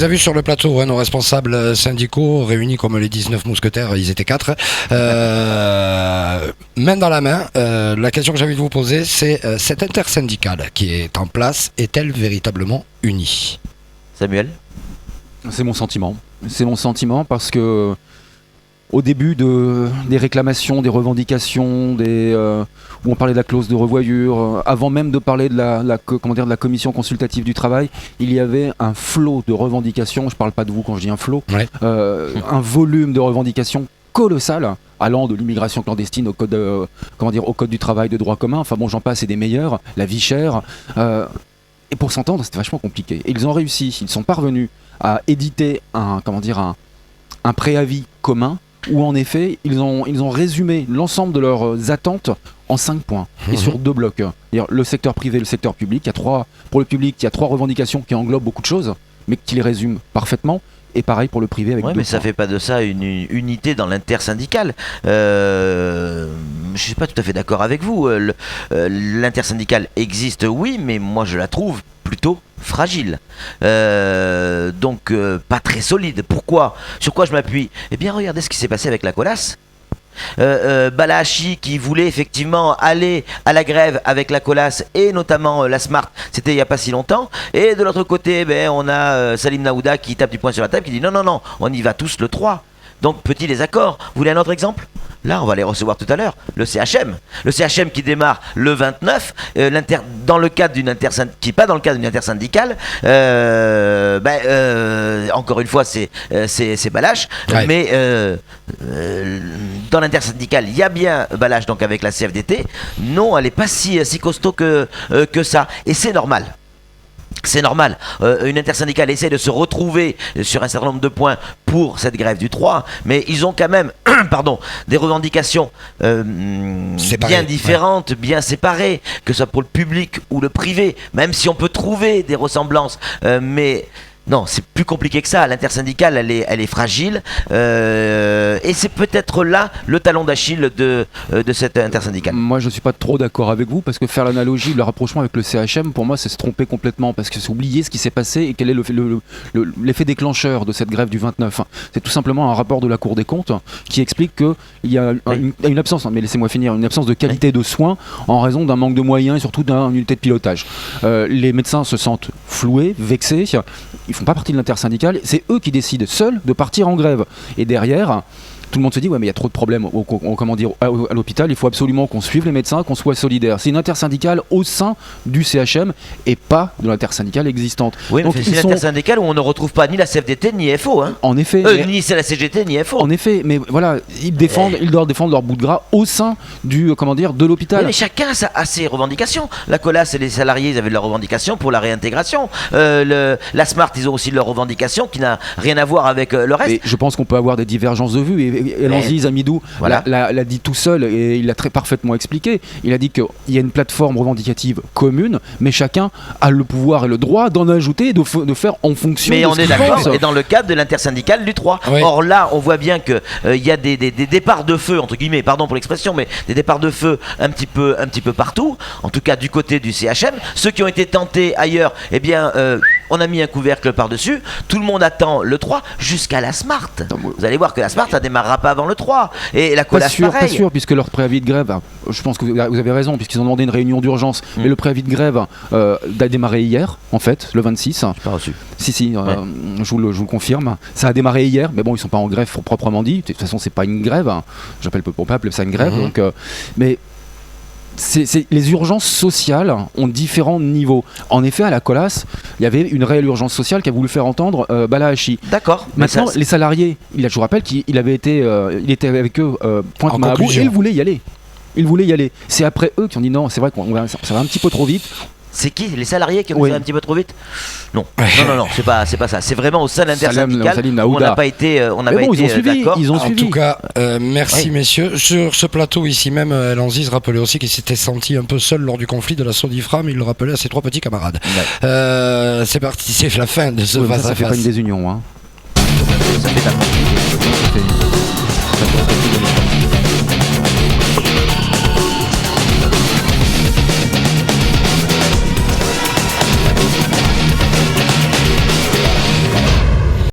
les a vus sur le plateau, nos responsables syndicaux réunis comme les 19 mousquetaires, ils étaient 4. Main dans la main, la question que j'ai envie de vous poser, c'est cette intersyndicale qui est en place, est-elle véritablement unie ? Samuel ? C'est mon sentiment. C'est mon sentiment parce que au début des réclamations, des revendications, où on parlait de la clause de revoyure, avant même de parler de de la commission consultative du travail, il y avait un flot de revendications. Je ne parle pas de vous quand je dis un flot, ouais. Un volume de revendications colossal, allant de l'immigration clandestine au code, au code du travail de droit commun. Enfin bon, j'en passe, et des meilleurs, la vie chère. Et pour s'entendre, c'était vachement compliqué. Et ils ont réussi, ils sont parvenus à éditer un préavis commun où en effet ils ont résumé l'ensemble de leurs attentes en 5 points et sur 2 blocs. C'est-à-dire le secteur privé et le secteur public. Pour le public, il y a 3 revendications qui englobent beaucoup de choses, mais qui les résument parfaitement. Et pareil pour le privé avec 2 mais points. ça fait pas de ça une unité dans l'intersyndicale. Je suis pas tout à fait d'accord avec vous. L'intersyndicale existe, oui, mais moi je la trouve plutôt fragile. Donc pas très solide. Pourquoi ? Sur quoi je m'appuie ? Eh bien, regardez ce qui s'est passé avec la Colas. Balahachi qui voulait effectivement aller à la grève avec la Colas et notamment la Smart, c'était il n'y a pas si longtemps, et de l'autre côté on a Salim Naouda qui tape du poing sur la table, qui dit non, on y va tous le 3. Donc petit désaccord. Vous voulez un autre exemple ? Là, on va les recevoir tout à l'heure. Le CHM. Le CHM qui démarre le 29, dans le cadre d'une intersyndicale. Encore une fois, c'est Balache. Ouais. Mais dans l'intersyndicale, il y a bien Balache, donc avec la CFDT. Non, elle n'est pas si costaud que ça. Et c'est normal. C'est normal, une intersyndicale essaie de se retrouver sur un certain nombre de points pour cette grève du 3, mais ils ont quand même des revendications bien différentes, bien séparées, que ce soit pour le public ou le privé, même si on peut trouver des ressemblances, mais... Non, c'est plus compliqué que ça. L'intersyndicale, elle est fragile, et c'est peut-être là le talon d'Achille de cette intersyndicale. Moi, je ne suis pas trop d'accord avec vous, parce que faire l'analogie, le rapprochement avec le CHM, pour moi, c'est se tromper complètement, parce que c'est oublier ce qui s'est passé et quel est l'effet déclencheur de cette grève du 29. C'est tout simplement un rapport de la Cour des comptes qui explique qu'il y a une absence, mais laissez-moi finir, une absence de qualité de soins en raison d'un manque de moyens et surtout d'une unité de pilotage. Les médecins se sentent floués, vexés. Ils font pas partie de l'intersyndicale, c'est eux qui décident seuls de partir en grève. Et derrière, tout le monde se dit, ouais, mais il y a trop de problèmes à l'hôpital, il faut absolument qu'on suive les médecins, qu'on soit solidaire. C'est une intersyndicale au sein du CHM et pas de l'intersyndicale existante. Oui, mais c'est une intersyndicale où on ne retrouve pas ni la CFDT ni FO. Hein. En effet. Ni c'est la CGT ni FO. En effet, mais voilà, ils doivent défendre leur bout de gras au sein de l'hôpital. Oui, mais chacun a ses revendications. La Colas et les salariés, ils avaient leurs revendications pour la réintégration. La Smart, ils ont aussi leurs revendications qui n'a rien à voir avec le reste. Et je pense qu'on peut avoir des divergences de vues. Et Lanziz Amidou l'a dit tout seul et il l'a très parfaitement expliqué. Il a dit qu'il y a une plateforme revendicative commune, mais chacun a le pouvoir et le droit d'en ajouter et de faire en fonction de ce qu'il pense. Mais on est d'accord, et dans le cadre de l'intersyndicale du 3. Oui. Or là, on voit bien qu'il y a des départs de feu, entre guillemets, pardon pour l'expression, mais des départs de feu un petit peu partout, en tout cas du côté du CHM. Ceux qui ont été tentés ailleurs, on a mis un couvercle par-dessus. Tout le monde attend le 3 jusqu'à la Smart. Vous allez voir que la Smart, ça démarrera pas avant le 3. Et la Colas, pareil. Pas sûr, puisque leur préavis de grève, je pense que vous avez raison, puisqu'ils ont demandé une réunion d'urgence, mais le préavis de grève a démarré hier, en fait, le 26. Je pas reçu. Si, je vous le confirme. Ça a démarré hier, mais bon, ils sont pas en grève proprement dit. De toute façon, c'est pas une grève. On peut appeler ça une grève. Donc, mais les urgences sociales ont différents niveaux. En effet, à la Colas, il y avait une réelle urgence sociale qui a voulu faire entendre Balahachi. D'accord. Maintenant, les salariés, je vous rappelle qu'il était avec eux point à bout et il voulait y aller. C'est après eux qui ont dit non, c'est vrai ça va un petit peu trop vite. C'est qui ? Les salariés qui ont fait un petit peu trop vite ? Non, c'est pas ça. C'est vraiment au sein de l'intersyndicale où on n'a pas été, d'accord. Ils ont suivi. En tout cas, merci messieurs. Sur ce plateau ici même, Lanziz rappelait aussi qu'il s'était senti un peu seul lors du conflit de la Sodifra, mais il le rappelait à ses 3 petits camarades. Ouais. C'est parti, c'est la fin de ce face-à-face. Ça fait pas une désunion, hein. Ça fait